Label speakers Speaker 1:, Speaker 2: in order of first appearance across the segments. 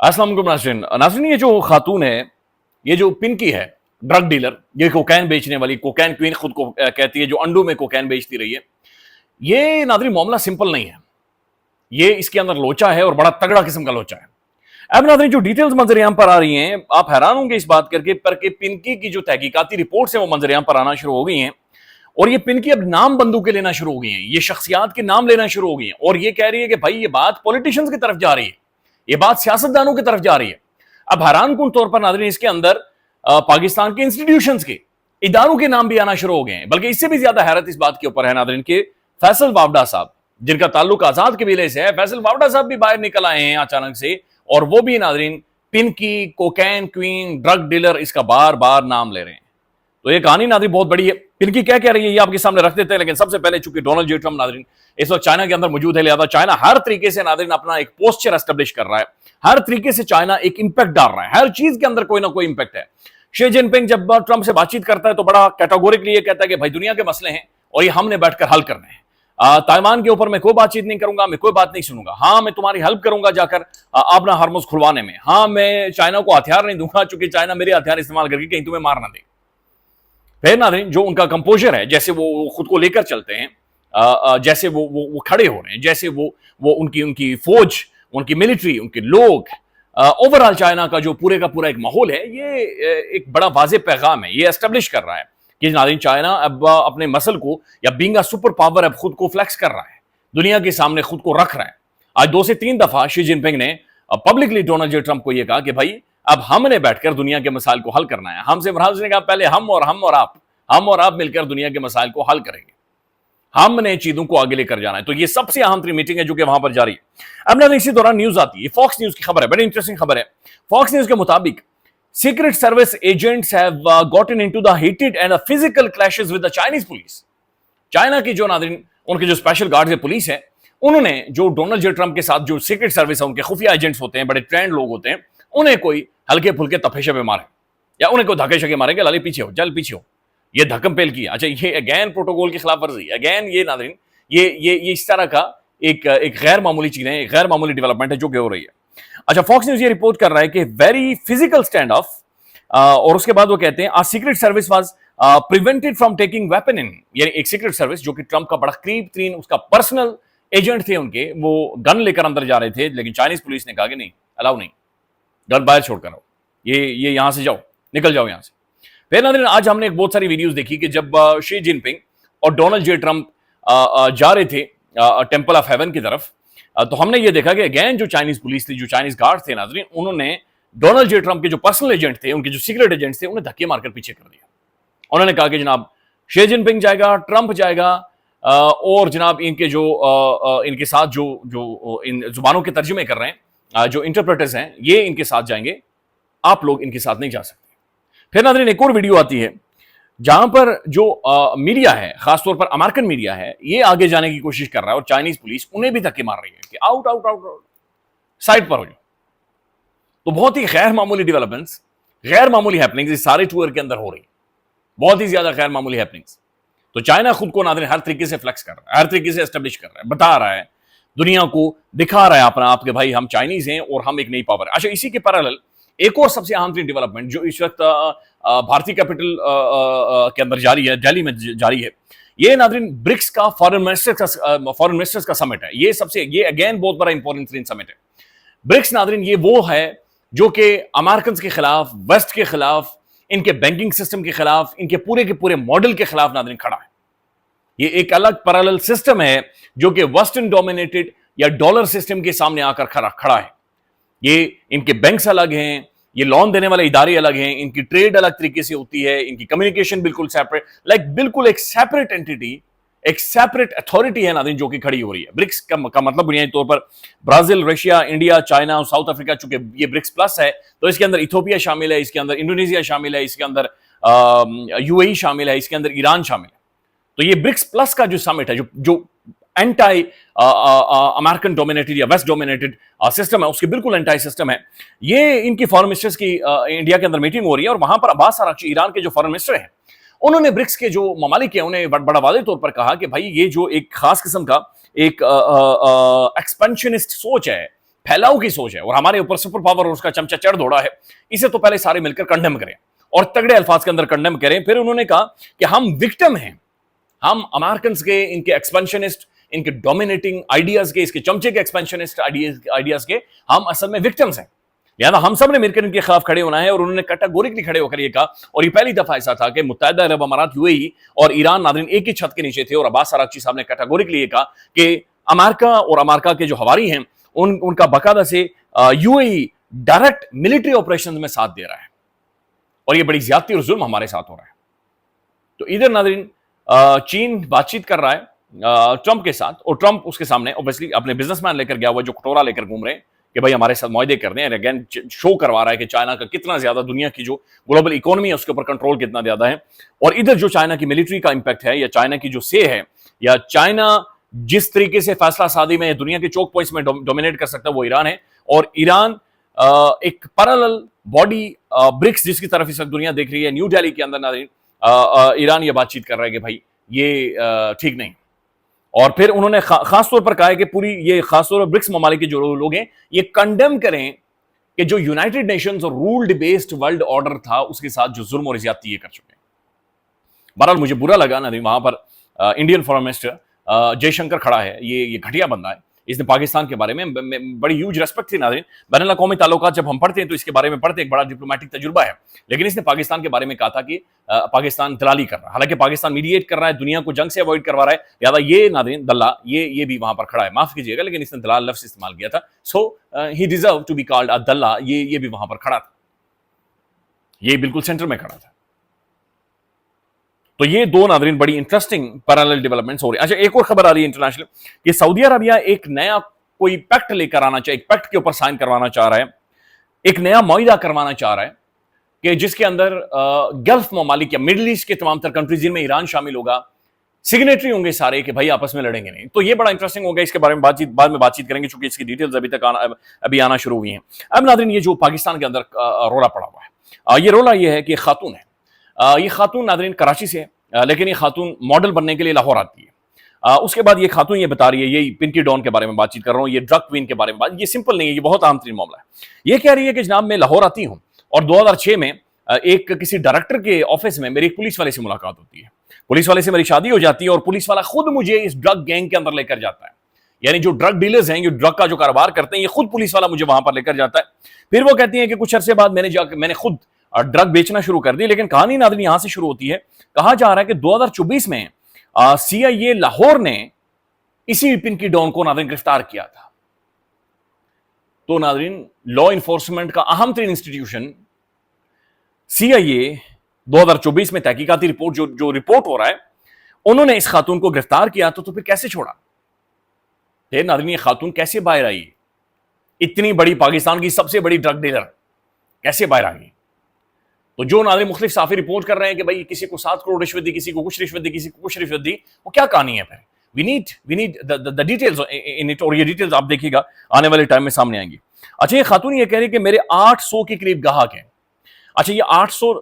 Speaker 1: अस्सलाम वालेकुम नाज़रीन। नाज़रीन, ये जो खातून है, ये जो पिंकी है, ड्रग डीलर, ये कोकैन बेचने वाली, कोकैन क्वीन खुद को कहती है, जो अंडों में कोकैन बेचती रही है, ये नाज़रीन मामला सिंपल नहीं है। ये इसके अंदर लोचा है और बड़ा तगड़ा किस्म का लोचा है। अब नाज़रीन, जो डिटेल्स मंजर-ए-आम पर आ रही हैं, आप हैरान होंगे इस बात करके पर कि पिंकी की जो तहकीकाती रिपोर्ट्स हैं वो मंजर-ए-आम पर आना शुरू हो गई हैं और ये पिंकी अब नाम बंदूकें लेना शुरू हो गई हैं, ये शख्सियात के नाम लेना शुरू हो गई हैं और ये कह रही है कि भाई ये बात पॉलिटिशियंस की तरफ जा रही है, ये बात सियासतदानों की तरफ जा रही है। अब हैरानकुन तौर पर नाज़रीन इसके अंदर पाकिस्तान के इंस्टीट्यूशंस के इदारों के नाम भी आना शुरू हो गए हैं। बल्कि इससे भी ज्यादा हैरत इस बात के ऊपर है नाज़रीन के फैसल वावडा साहब, जिनका ताल्लुक आजाद कबीले से है, फैसल वावडा साहब भी बाहर निकल आए हैं अचानक से और वो भी नाज़रीन Pinky, cocaine queen, drug dealer, इसका बार बार नाम ले रहे हैं। तो ये कहानी नाज़रीन बहुत बड़ी है। पिंकी क्या कह रही है ये आपके सामने रख देते हैं, लेकिन सबसे पहले चूंकि डोनाल्ड जे ट्रम्प नाज़रीन इस वक्त चाइना के अंदर मौजूद है, लिहाजा चाइना हर तरीके से नाज़रीन अपना एक पोस्चर एस्टेब्लिश कर रहा है, हर तरीके से चाइना एक इंपैक्ट डाल रहा है, हर चीज के अंदर कोई ना कोई इंपैक्ट है। शी जिनपिंग जब ट्रंप से बातचीत करता है तो बड़ा कैटेगोरिकली ये कहता है कि भाई दुनिया के मसले हैं और ये हमने बैठकर हल करने हैं। ताइवान के ऊपर मैं कोई बातचीत नहीं करूंगा, मैं कोई बात नहीं सुनूंगा। हाँ, मैं तुम्हारी हेल्प करूंगा जाकर अपना हार्मोज खुलवाने में। हाँ, मैं चाइना को हथियार नहीं दूंगा चूंकि चाइना मेरे हथियार इस्तेमाल करके कहीं तुम्हें मार ना दे। फिर नाज़रीन जो उनका कंपोजर है, जैसे वो खुद को लेकर चलते हैं, जैसे वो खड़े हो रहे हैं, जैसे वो उनकी उनकी फौज, उनकी मिलिट्री, उनके लोग, ओवरऑल चाइना का जो पूरे का पूरा एक माहौल है, ये एक बड़ा वाज़ेह पैगाम है। ये एस्टेब्लिश कर रहा है कि नाज़रीन चाइना अब अपने मसल को या बीइंग अ सुपर पावर अब खुद को फ्लेक्स कर रहा है, दुनिया के सामने खुद को रख रहा है। आज 2 से 3 दफा शी जिनपिंग ने पब्लिकली डोनाल्ड जे ट्रंप को यह कहा कि भाई अब हमने बैठकर दुनिया के मसाइल को हल करना है। हमसे फराज ने कहा पहले हम और आप मिलकर दुनिया के मसाइल को हल करेंगे, हमने चीजों को आगे लेकर जाना है। तो ये सबसे अहम तरीन मीटिंग है जो कि वहां पर जारी है। अब ना इसी दौरान न्यूज आती है, फॉक्स न्यूज की खबर है, बड़ी इंटरेस्टिंग खबर है। फॉक्स न्यूज के मुताबिक secret service agents have gotten into the heated and physical clashes with the Chinese police. China की जो नाज़रीन उनके जो स्पेशल गार्ड है, पुलिस है, उन्होंने जो डोनाल्ड जे ट्रंप के साथ जो सीक्रेट सर्विस है, उनके खुफिया एजेंट्स होते हैं, बड़े ट्रेंड लोग होते हैं, उन्हें कोई हल्के फुल्के तफेशे पे मारे या उन्हें कोई धक्के शके मारेंगे, लाली पीछे हो, चल पीछे हो, ये धक्कम पेल किया। अच्छा, ये अगेन प्रोटोकॉल की खिलाफ वर्जी, अगेन ये नाज़रीन ये इस तरह का एक गैर मामूली चीज है, एक गैर मामूली डेवलपमेंट है जो कि हो रही है। अच्छा, फॉक्स न्यूज ये रिपोर्ट कर रहा है कि वेरी फिजिकल स्टैंड ऑफ, और उसके बाद वो कहते हैं secret service was prevented from taking weapon in, यानी एक सीक्रेट सर्विस जो कि ट्रंप का बड़ा करीब तरीन उसका पर्सनल एजेंट थे, उनके वो गन लेकर अंदर जा रहे थे, लेकिन चाइनीज पुलिस ने कहा कि नहीं, अलाउ नहीं, गन बाहर छोड़कर आओ, ये यहां से जाओ, निकल जाओ यहां से। फिर नाज़रीन आज हमने एक बहुत सारी वीडियोस देखी कि जब शी जिनपिंग और डोनाल्ड जे ट्रंप जा रहे थे टेंपल ऑफ हेवन की तरफ, तो हमने ये देखा कि अगेन जो चाइनीज पुलिस थी, जो चाइनीज गार्ड थे नाज़रीन, उन्होंने डोनाल्ड जे ट्रंप के जो पर्सनल एजेंट थे, उनके जो सीक्रेट एजेंट थे, उन्हें धक्के मारकर पीछे कर दिया। उन्होंने कहा कि जनाब शी जिनपिंग जाएगा, ट्रंप जाएगा, और जनाब इनके जो इनके साथ जो इन जुबानों के तर्जुमे कर रहे हैं, जो इंटरप्रेटर्स हैं, ये इनके साथ जाएंगे, आप लोग इनके साथ नहीं जा सकते। फिर नाज़रीन एक और वीडियो आती है जहां पर जो मीडिया है, खासतौर पर अमेरिकन मीडिया है, ये आगे जाने की कोशिश कर रहा है और चाइनीज पुलिस उन्हें भी धक्के मार रही है कि out out out out, side पर हो जाओ। तो बहुत ही गैर मामूली डेवलपमेंट्स, गैर मामूली हैपनिंग्स इस सारे टूर के अंदर हो रही, बहुत ही ज्यादा गैर मामूली हैपनिंग्स। तो चाइना खुद को नाज़रीन हर तरीके से फ्लेक्स कर रहा है, हर तरीके से एस्टेब्लिश कर रहा है, बता रहा है, दुनिया को दिखा रहा है अपना आप के भाई हम चाइनीज हैं और हम एक नई पावर। अच्छा, इसी के पैरेलल एक और सबसे अहम डेवलपमेंट जो इस वक्त भारतीय कैपिटल के अंदर जारी है, दिल्ली में जारी है, ये नाज़रीन ब्रिक्स का फॉरेन मिनिस्टर्स का समिट है। ये अगेन बहुत बड़ा इंपॉर्टेंट समिट है। ब्रिक्स नाज़रीन ये वो है जो कि अमेरिकन के खिलाफ, वेस्ट के खिलाफ, इनके बैंकिंग सिस्टम के खिलाफ, इनके पूरे मॉडल के खिलाफ नाज़रीन खड़ा है। ये एक अलग पैरेलल सिस्टम है जो कि वेस्टर्न डोमिनेटेड या डॉलर सिस्टम के सामने आकर खड़ा है। ये इनके बैंक्स अलग हैं, ये लोन देने वाले इदारे अलग हैं, इनकी ट्रेड अलग तरीके से होती है, इनकी कम्युनिकेशन बिल्कुल सेपरेट, बिल्कुल एक सेपरेट एंटिटी, एक सेपरेट अथॉरिटी है नाज़रीन जो कि खड़ी हो रही है। ब्रिक्स का मतलब बुनियादी तौर पर ब्राजील, रशिया, इंडिया, चाइना और साउथ अफ्रीका, चूंकि ये ब्रिक्स प्लस है तो इसके अंदर इथोपिया शामिल है, इसके अंदर इंडोनेशिया शामिल है, इसके अंदर यूएई शामिल है, इसके अंदर ईरान शामिल है। तो ये ब्रिक्स प्लस का जो समिट है, जो एंटाई अमेरिकन डोमिनेटेड या वेस्ट डोमिनेटेड सिस्टम है, उसके बिल्कुल एंटाई सिस्टम है। ये इनकी फॉरेन मिनिस्टर्स की इंडिया के अंदर मीटिंग हो रही है और वहां पर अब्बास अरागची, ईरान के जो फॉरेन मिनिस्टर हैं, उन्होंने ब्रिक्स के जो ममालिक हैं उन्हें बड़ा वाज़ेह तौर पर कहा कि भाई ये जो एक खास किस्म का एक एक्सपेंशनिस्ट सोच है, پھیلاؤ کی سوچ ہے اور ہمارے اوپر سپر پاور اور اس کا چمچہ چڑھ دوڑا ہے، اسے تو پہلے سارے مل کر کنڈم کریں اور تگڑے الفاظ کے اندر کنڈم کریں. پھر انہوں نے کہا کہ ہم وکٹم ہیں، ہم امریکنز کے، ان کے ایکسپینشنسٹ، ان کے ڈومینیٹنگ آئیڈیاز کے، اس کے چمچے کے ایکسپینشنسٹ آئیڈیاز کے ہم اصل میں وکٹمز ہیں، لہٰذا ہم سب نے مل کر ان کے خلاف کھڑے ہونا ہے. اور انہوں نے کیٹاگورکلی کھڑے ہو کر یہ کہا، اور یہ پہلی دفعہ ایسا تھا کہ متحدہ عرب امارات UAE اور ایران ناظرین ایک ہی چھت کے نیچے تھے، اور عباس اراغچی صاحب نے کیٹاگورکلی یہ کہا کہ امریکہ اور امریکہ کے جو ہواری ہیں ان کا باقاعدہ سے UAE ڈائریکٹ ملٹری آپریشن میں ساتھ دے رہا ہے، اور یہ بڑی زیادتی اور ظلم ہمارے ساتھ ہو رہا ہے. تو ادھر ناظرین چین بات چیت کر رہا ہے ٹرمپ کے ساتھ، اور ٹرمپ اس کے سامنے اوبیسلی اپنے بزنس مین لے کر گیا ہوا جو کٹورا لے کر گھوم رہے ہیں کہ بھائی ہمارے ساتھ معاہدے کر دیں، اگین شو کروا رہا ہے کہ چائنا کا کتنا زیادہ دنیا کی جو گلوبل اکانومی ہے اس کے اوپر کنٹرول کتنا زیادہ ہے. اور ادھر جو چائنا کی ملٹری کا امپیکٹ ہے، یا چائنا کی جو سے ہے، یا چائنا جس طریقے سے فیصلہ سازی میں دنیا کے چوک پوائنٹس میں ڈومینیٹ کر سکتا ہے وہ ایران ہے. اور ایران ایک پیرالل باڈی برکس جس کی طرف اس وقت دنیا دیکھ رہی ہے، نیو دہلی کے اندر ناظرین ایران یہ بات چیت کر رہا ہے کہ بھائی یہ ٹھیک نہیں. اور پھر انہوں نے خاص طور پر کہا ہے کہ پوری یہ خاص طور پر برکس ممالک کے جو لوگ ہیں یہ کنڈیم کریں کہ جو یونائٹڈ نیشنز اور رولڈ بیسڈ ورلڈ آرڈر تھا اس کے ساتھ جو ظلم اور زیادتی یہ کر چکے ہیں. بہرحال مجھے برا لگا نا وہاں پر انڈین فارن منسٹر جے شنکر کھڑا ہے، یہ گھٹیا بندہ ہے، اس نے پاکستان کے بارے میں بڑی ہیوج ریسپیکٹ تھی ناظرین. بین الاقوامی تعلقات جب ہم پڑھتے ہیں تو اس کے بارے میں پڑھتے ہیں، ایک بڑا ڈپلومیٹک تجربہ ہے، لیکن اس نے پاکستان کے بارے میں کہا تھا کہ پاکستان دلالی کر رہا ہے، حالانکہ پاکستان میڈیٹ کر رہا ہے، دنیا کو جنگ سے اوائڈ کروا رہا ہے، لہٰذا یہ ناظرین دلہ یہ بھی وہاں پر کھڑا ہے. معاف کیجیے گا لیکن اس نے دلال لفظ استعمال کیا تھا، so he deserve to be called a دلہ. یہ بھی وہاں پر کھڑا تھا، یہ بالکل سینٹر میں کھڑا تھا. تو یہ دو ناظرین بڑی انٹرسٹنگ پیرالل ڈیولپمنٹس ہو رہی ہیں. اچھا ایک اور خبر آ رہی ہے انٹرنیشنل کہ سعودی عربیہ ایک نیا کوئی پیکٹ لے کر آنا چاہے، ایک پیکٹ کے اوپر سائن کروانا چاہ رہا ہے، ایک نیا معاہدہ کروانا چاہ رہا ہے کہ جس کے اندر گلف ممالک یا مڈل ایسٹ کے تمام تر کنٹریز جن میں ایران شامل ہوگا سگنیٹری ہوں گے سارے کہ بھائی آپس میں لڑیں گے نہیں. تو یہ بڑا انٹرسٹنگ ہوگا، اس کے بارے میں بعد میں بات چیت کریں گے چونکہ اس کی ڈیٹیلز ابھی آنا شروع ہوئی ہیں. اب ناظرین یہ جو پاکستان کے اندر رولا پڑا ہوا ہے، یہ رولا یہ ہے کہ خاتون ہے، یہ خاتون ناظرین کراچی سے ہے، لیکن یہ خاتون ماڈل بننے کے لیے لاہور آتی ہے. اس کے بعد یہ خاتون یہ بتا رہی ہے، یہ پنکی ڈان کے بارے میں بات چیت کر رہا ہوں، یہ ڈرگ کوئین کے بارے میں یہ سمپل نہیں ہے، یہ بہت عام ترین معاملہ ہے. یہ کہہ رہی ہے کہ جناب میں لاہور آتی ہوں اور 2006 میں ایک کسی ڈائریکٹر کے آفس میں میری ایک پولیس والے سے ملاقات ہوتی ہے، پولیس والے سے میری شادی ہو جاتی ہے اور پولیس والا خود مجھے اس ڈرگ گینگ کے اندر لے کر جاتا ہے. یعنی جو ڈرگ ڈیلرز ہیں، جو ڈرگ کا جو کاروبار کرتے ہیں، یہ خود پولیس والا مجھے وہاں پر لے کر جاتا ہے. پھر وہ کہتی ہیں کہ کچھ عرصے بعد میں نے خود ڈرگ بیچنا شروع کر دی. لیکن کہانی ناظرین یہاں سے شروع ہوتی ہے. کہا جا رہا ہے کہ 2024 میں CIA لاہور نے اسی پنکی ڈان کو ناظرین گرفتار کیا تھا. تو ناظرین لا انفورسمنٹ کا اہم ترین انسٹیٹیوشن CIA 2024 میں تحقیقاتی رپورٹ جو رپورٹ ہو رہا ہے، انہوں نے اس خاتون کو گرفتار کیا تو پھر کیسے چھوڑا؟ پھر ناظرین یہ خاتون کیسے باہر آئی؟ اتنی بڑی پاکستان کی سب سے بڑی ڈرگ ڈیلر کیسے باہر آ گئی؟ تو جو ناظرین مختلف صحافی رپورٹ کر رہے ہیں کہ بھائی کسی کو 7 کروڑ رشوت دی، کسی کو کچھ رشوت دی، کسی کو کچھ رشوت دی، وہ کیا کہانی ہے؟ پھر we need the details in it، اور یہ ڈیٹیلز آپ دیکھیے گا آنے والے ٹائم میں سامنے آئیں گی. اچھا یہ خاتون یہ کہہ رہی ہے کہ میرے 800 کے قریب گاہک ہیں. اچھا یہ 800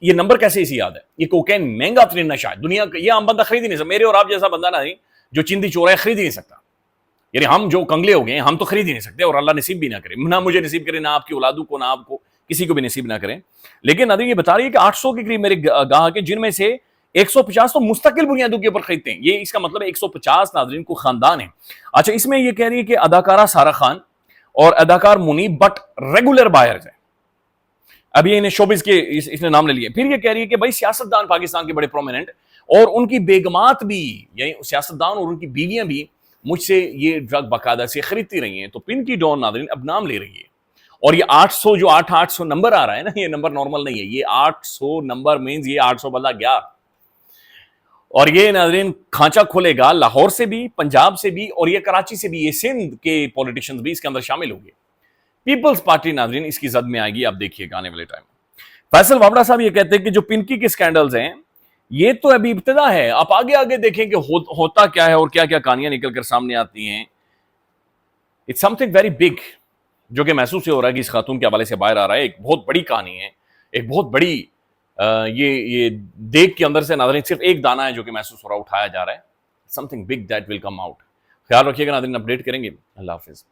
Speaker 1: یہ نمبر کیسے اسے یاد ہے؟ یہ کوکین مہنگا ترین نشہ ہے دنیا کا، یہ عام بندہ خرید ہی نہیں سکتا. میرے اور آپ جیسا بندہ نہیں جو چندی چور ہے خرید ہی نہیں سکتا. یعنی ہم جو کنگلے ہو گئے ہیں ہم تو خرید ہی نہیں سکتے، اور اللہ نصیب بھی نہ کرے، نہ مجھے نصیب کرے، نہ آپ کی اولادوں کو، نہ آپ کو کسی کو بھی نصیب نہ کریں. لیکن ناظرین یہ بتا رہی ہے کہ 800 کے قریب میرے گاہک ہیں، جن میں سے 150 تو مستقل بنیادوں کے اوپر خریدتے ہیں. یہ اس کا مطلب ہے 150 ناظرین کو خاندان ہے. اچھا اس میں یہ کہہ رہی ہے کہ اداکارہ سارہ خان اور اداکار منیب بٹ ریگولر بائرز ہیں. اب یہ انہیں شوبز کے اس نے نام لے لیا. پھر یہ کہہ رہی ہے کہ بھائی سیاستدان پاکستان کے بڑے پرومیننٹ اور ان کی بیگمات بھی، یعنی سیاستدان اور ان کی بیویاں بھی مجھ سے یہ ڈرگ باقاعدہ سے خریدتی رہی ہیں. تو پنکی ڈان ناظرین اب نام لے رہی ہے. اور یہ 800 جو 800 نمبر آ رہا ہے نا، یہ نمبر نارمل نہیں ہے. یہ 800 نمبر مینز یہ 800 بندہ گیا. اور یہ ناظرین کھانچا کھولے گا لاہور سے بھی، پنجاب سے بھی، اور یہ کراچی سے بھی. یہ سندھ کے پولیٹیشنز بھی اس کے اندر شامل ہوں گے. پیپلز پارٹی ناظرین اس کی زد میں آئے گی، آپ دیکھیے گا آنے والے ٹائم. فیصل وابڑا صاحب یہ کہتے ہیں کہ جو پنکی کے سکینڈلز ہیں یہ تو ابھی ابتدا ہے، آپ آگے آگے دیکھیں کہ ہوتا کیا ہے اور کیا کیا کہانیاں نکل کر سامنے آتی ہیں. It's something very big جو کہ محسوس ہو رہا ہے کہ اس خاتون کے حوالے سے باہر آ رہا ہے. ایک بہت بڑی کہانی ہے، ایک بہت بڑی یہ دیکھ کے اندر سے ناظرین صرف ایک دانہ ہے جو کہ محسوس ہو رہا ہے، اٹھایا جا رہا ہے. Some thing big that will come out. خیال رکھیے گا ناظرین، اپڈیٹ کریں گے. اللہ حافظ.